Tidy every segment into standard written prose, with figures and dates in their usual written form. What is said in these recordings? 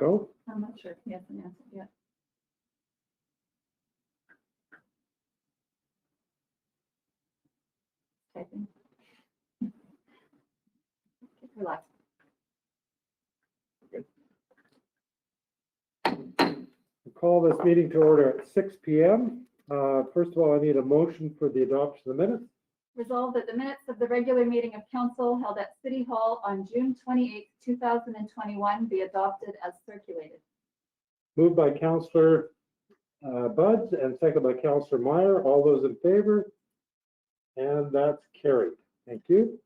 go? I'm not sure if he hasn't answered yet. Typing. Relax. We'll call this meeting to order at 6 p.m. First of all, I need a motion for the adoption of the minutes. Resolved that the minutes of the regular meeting of council held at City Hall on June 28, 2021 be adopted as circulated. Moved by Councillor Buds and seconded by Councillor Meyer. All those in favor? And that's carried. Thank you.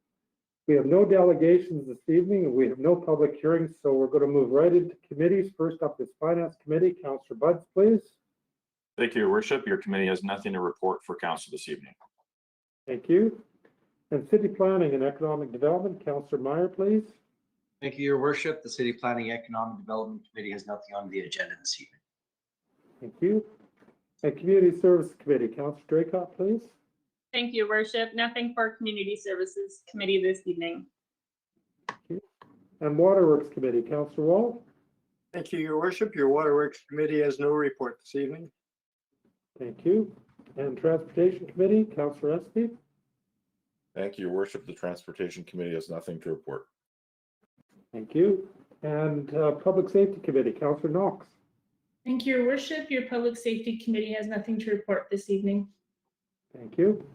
We have no delegations this evening and we have no public hearings, so we're going to move right into committees. First up is Finance Committee. Councillor Buds, please. Thank you, Your Worship. Your committee has nothing to report for council this evening. Thank you. And City Planning and Economic Development, Councillor Meyer, please. Thank you, Your Worship. The City Planning Economic Development Committee has nothing on the agenda this evening. Thank you. And Community Service Committee, Councillor Draycott, please. Thank you, Worship. Nothing for Community Services Committee this evening. Thank you. And Waterworks Committee, Councillor Wall. Thank you, Your Worship. Your Waterworks Committee has no report this evening. Thank you. And Transportation Committee, Councillor Espy. Thank you, Your Worship. The Transportation Committee has nothing to report. Thank you. And Public Safety Committee, Councillor Knox. Thank you, Your Worship. Your Public Safety Committee has nothing to report this evening. Thank you.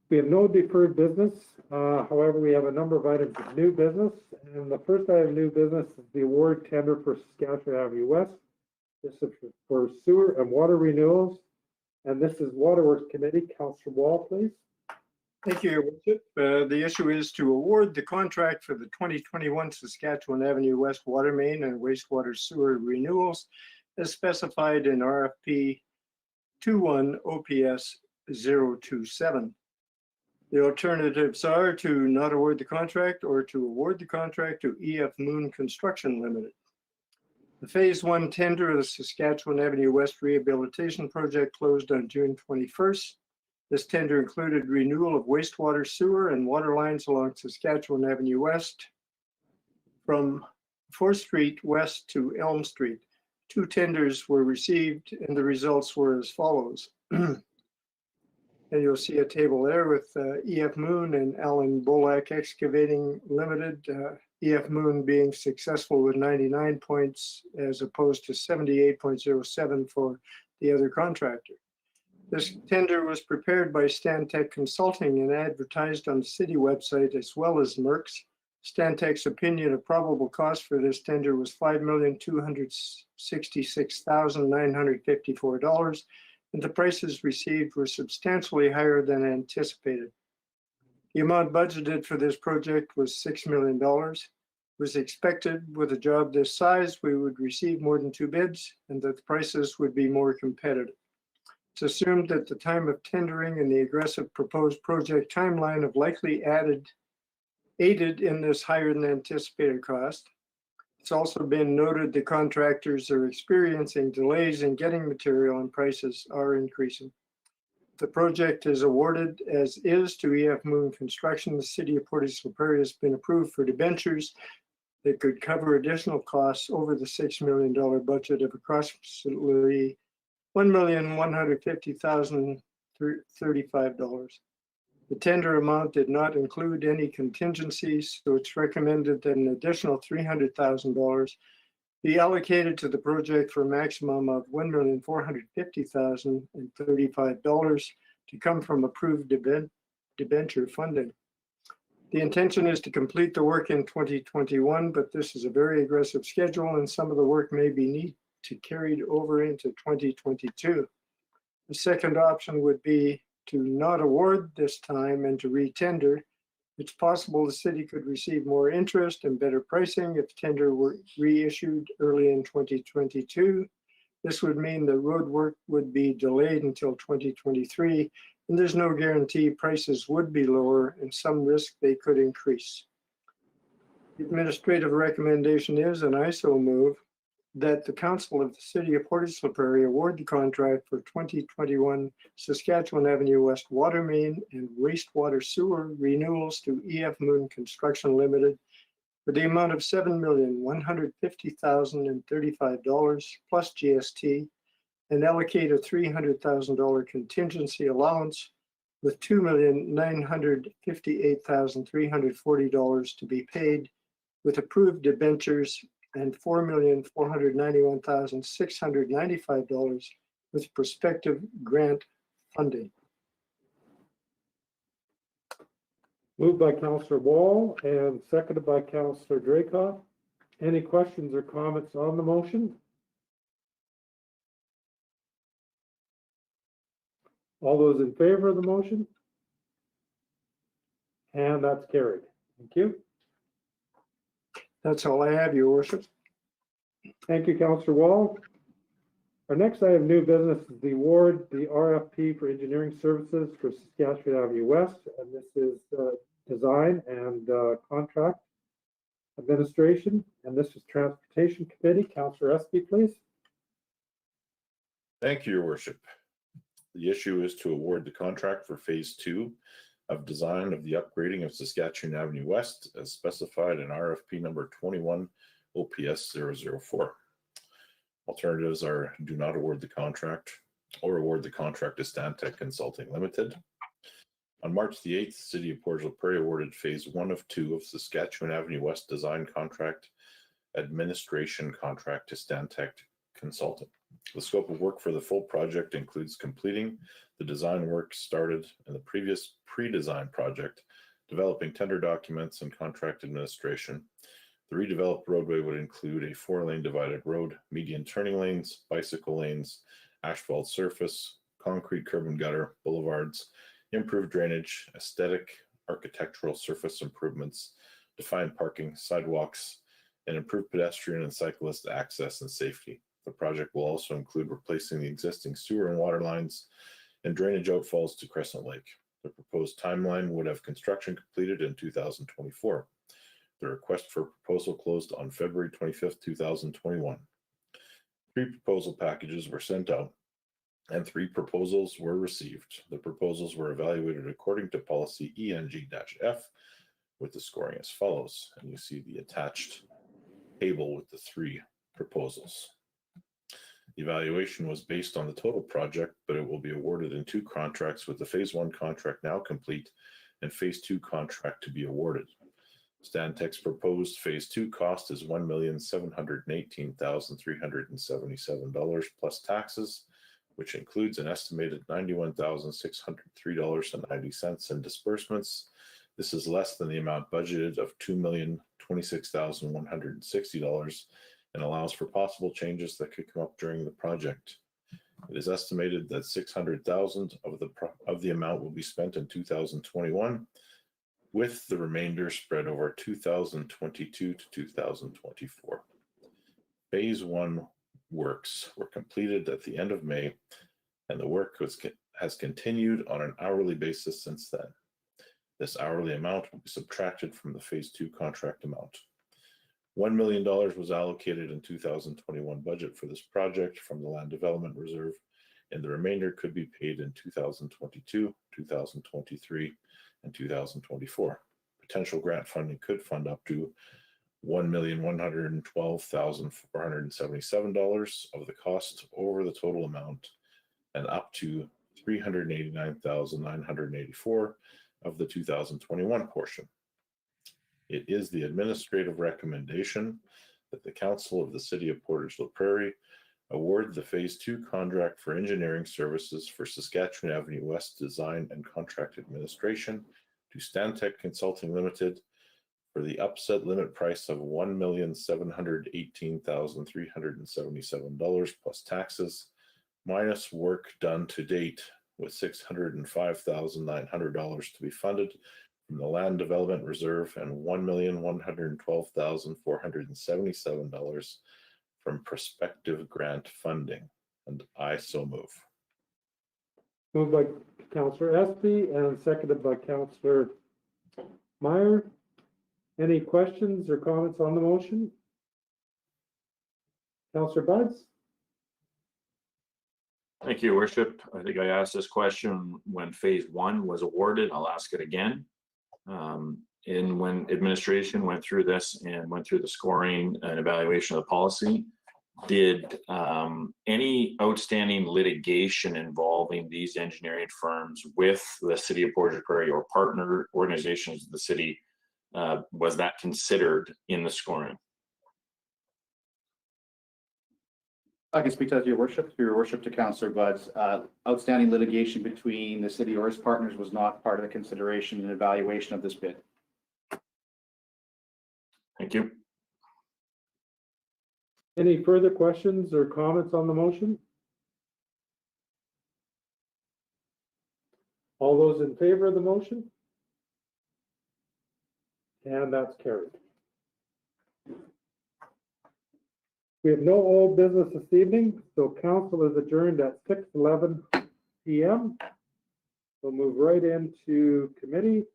We have no deferred business. However, we have a number of items of new business. And the first item of new business is the award tender for Saskatchewan Avenue West. This is for sewer and water renewals. And this is Waterworks Committee. Councillor Wall, please. Thank you, Your Worship. The issue is to award the contract for the 2021 Saskatchewan Avenue West water main and wastewater sewer renewals as specified in RFP 21 OPS 027. The alternatives are to not award the contract or to award the contract to EF Moon Construction Limited. The Phase 1 tender of the Saskatchewan Avenue West Rehabilitation Project closed on June 21st. This tender included renewal of wastewater, sewer, and water lines along Saskatchewan Avenue West from 4th Street West to Elm Street. 2 tenders were received and the results were as follows. And you'll see a table there with EF Moon and Alan Bolak Excavating Limited. EF Moon being successful with 99 points as opposed to 78.07 for the other contractor. This tender was prepared by Stantec Consulting and advertised on the city website as well as Merck's. Stantec's opinion of probable cost for this tender was $5,266,954, and the prices received were substantially higher than anticipated. The amount budgeted for this project was $6 million. It was expected with a job this size, we would receive more than 2 bids and that the prices would be more competitive. It's assumed that the time of tendering and the aggressive proposed project timeline have likely aided in this higher than anticipated cost. It's also been noted the contractors are experiencing delays in getting material and prices are increasing. The project is awarded as is to EF Moon Construction. The City of Portage la Prairie has been approved for debentures that could cover additional costs over the $6 million budget of approximately $1,150,035. The tender amount did not include any contingencies, so it's recommended that an additional $300,000 be allocated to the project for a maximum of $1,450,035 to come from approved debenture funding. The intention is to complete the work in 2021, but this is a very aggressive schedule and some of the work may be needed to carry over into 2022. The second option would be to not award this time and to re-tender. It's possible the city could receive more interest and better pricing if tender were reissued early in 2022. This would mean the road work would be delayed until 2023, and there's no guarantee prices would be lower and some risk they could increase. The administrative recommendation is, and I so move, that the Council of the City of Portage la Prairie award the contract for 2021 Saskatchewan Avenue West water main and wastewater sewer renewals to EF Moon Construction Limited for the amount of $7,150,035 plus GST, and allocate a $300,000 contingency allowance with $2,958,340 to be paid with approved debentures and $4,491,695 with prospective grant funding. Moved by Councillor Wall and seconded by Councillor Draycott. Any questions or comments on the motion? All those in favor of the motion? And that's carried. Thank you. That's all I have, Your Worship. Thank you, Councillor Wall. Our next item of new business is the award, the RFP for engineering services for Saskatchewan Avenue West. And this is design and contract administration. And this is Transportation Committee. Councillor Espy, please. Thank you, Your Worship. The issue is to award the contract for Phase 2 of design of the upgrading of Saskatchewan Avenue West as specified in RFP number 21 OPS 004. Alternatives are do not award the contract or award the contract to Stantec Consulting Limited. On March the 8th, the City of Portage la Prairie awarded Phase 1 of 2 of Saskatchewan Avenue West design contract administration contract to Stantec Consulting. The scope of work for the full project includes completing the design work started in the previous pre-design project, developing tender documents and contract administration. The redeveloped roadway would include a 4-lane divided road, median turning lanes, bicycle lanes, asphalt surface, concrete curb and gutter, boulevards, improved drainage, aesthetic, architectural surface improvements, defined parking, sidewalks, and improved pedestrian and cyclist access and safety. The project will also include replacing the existing sewer and water lines and drainage outfalls to Crescent Lake. The proposed timeline would have construction completed in 2024. The request for proposal closed on February 25th, 2021. 3 proposal packages were sent out and 3 proposals were received. The proposals were evaluated according to policy ENG-F with the scoring as follows. And you see the attached table with the 3 proposals. The evaluation was based on the total project, but it will be awarded in 2 contracts with the Phase 1 contract now complete and Phase 2 contract to be awarded. Stantec's proposed Phase 2 cost is $1,718,377 plus taxes, which includes an estimated $91,603.90 in disbursements. This is less than the amount budgeted of $2,026,160 and allows for possible changes that could come up during the project. It is estimated that $600,000 of the amount will be spent in 2021, with the remainder spread over 2022 to 2024. Phase 1 works were completed at the end of May, and the work has continued on an hourly basis since then. This hourly amount will be subtracted from the Phase 2 contract amount. $1 million was allocated in 2021 budget for this project from the Land Development Reserve, and the remainder could be paid in 2022, 2023, and 2024. Potential grant funding could fund up to $1,112,477 of the cost over the total amount and up to $389,984 of the 2021 portion. It is the administrative recommendation that the Council of the City of Portage la Prairie award the Phase 2 contract for engineering services for Saskatchewan Avenue West design and contract administration to Stantec Consulting Limited for the upset limit price of $1,718,377 plus taxes, minus work done to date, with $605,900 to be funded from the Land Development Reserve and $1,112,477 from prospective grant funding. And I so move. Moved by Councillor Espy and seconded by Councillor Meyer. Any questions or comments on the motion? Councillor Buds? Thank you, Your Worship. I think I asked this question when Phase 1 was awarded. I'll ask it again. in when administration went through this and went through the scoring and evaluation of the policy, did any outstanding litigation involving these engineering firms with the city of Portage la Prairie or partner organizations of the city, was that considered in the scoring? I can speak to that, Your Worship. Your Worship, to Councillor Buds. Outstanding litigation between the city or its partners was not part of the consideration and evaluation of this bid. Thank you. Any further questions or comments on the motion? All those in favor of the motion? And that's carried. We have no old business this evening, so council is adjourned at 6:11 p.m. We'll move right into committee.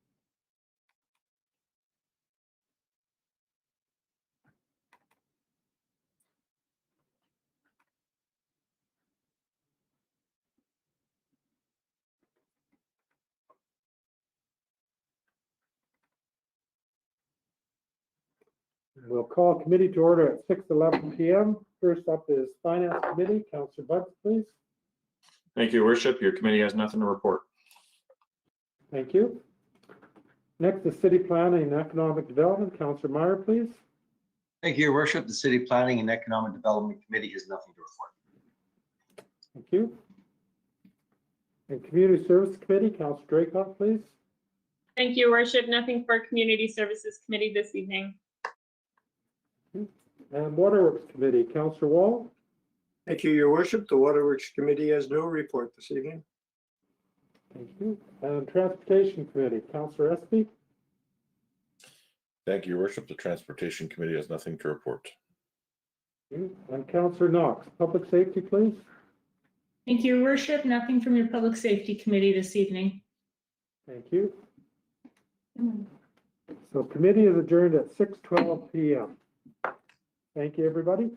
We'll call committee to order at 6:11 p.m. First up is Finance Committee. Councillor Buds, please. Thank you, Your Worship. Your committee has nothing to report. Thank you. Next is City Planning and Economic Development. Councillor Meyer, please. Thank you, Your Worship. The City Planning and Economic Development Committee has nothing to report. Thank you. And Community Service Committee, Councillor Draycott, please. Thank you, Your Worship. Nothing for Community Services Committee this evening. And Waterworks Committee, Councillor Wall. Thank you, Your Worship. The Waterworks Committee has no report this evening. Thank you. And Transportation Committee, Councillor Espy. Thank you, Your Worship. The Transportation Committee has nothing to report. And Councillor Knox, Public Safety, please. Thank you, Your Worship. Nothing from your Public Safety Committee this evening. Thank you. So committee is adjourned at 6:12 p.m. Thank you, everybody.